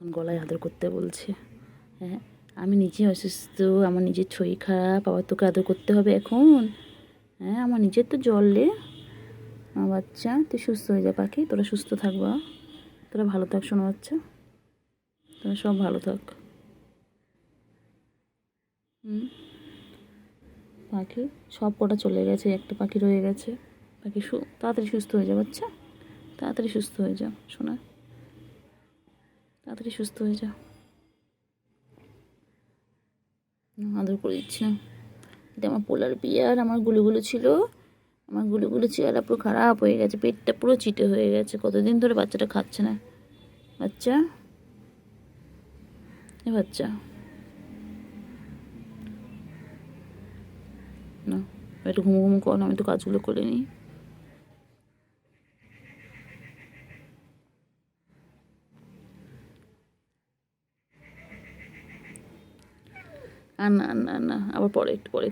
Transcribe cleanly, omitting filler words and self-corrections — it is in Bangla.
গলায় আদর করতে বলছে। হ্যাঁ, আমি নিজে অসুস্থ, আমার নিজের শরীর খারাপ, আবার তোকে আদর করতে হবে এখন? হ্যাঁ, আমার নিজের তো জ্বর রে। আমার বাচ্চা, তুই সুস্থ হয়ে যা পাখি, তোরা সুস্থ থাকবা, তোরা ভালো থাক শোনা বাচ্চা, তোরা সব ভালো থাক। পাখি সব কটা চলে গেছে, একটা পাখি রয়ে গেছে। পাখি তাড়াতাড়ি সুস্থ হয়ে যা বাচ্চা, তাড়াতাড়ি সুস্থ হয়ে যা শোনা, তাড়াতাড়ি সুস্থ হয়ে যা। আদর করে দিচ্ছিলাম। এটা আমার পোলার বিয়ার, আমার গুলোগুলো ছিল, আমার গুলোগুলো চেহারা পুরো খারাপ হয়ে গেছে, পেটটা পুরো চিটে হয়ে গেছে, কতদিন ধরে বাচ্চাটা খাচ্ছে না। বাচ্চা, এ বাচ্চা না, একটু ঘুমো ঘুমো কর, আমি একটু কাজগুলো করে নিই। আর না না না, আবার পরে একটু পরে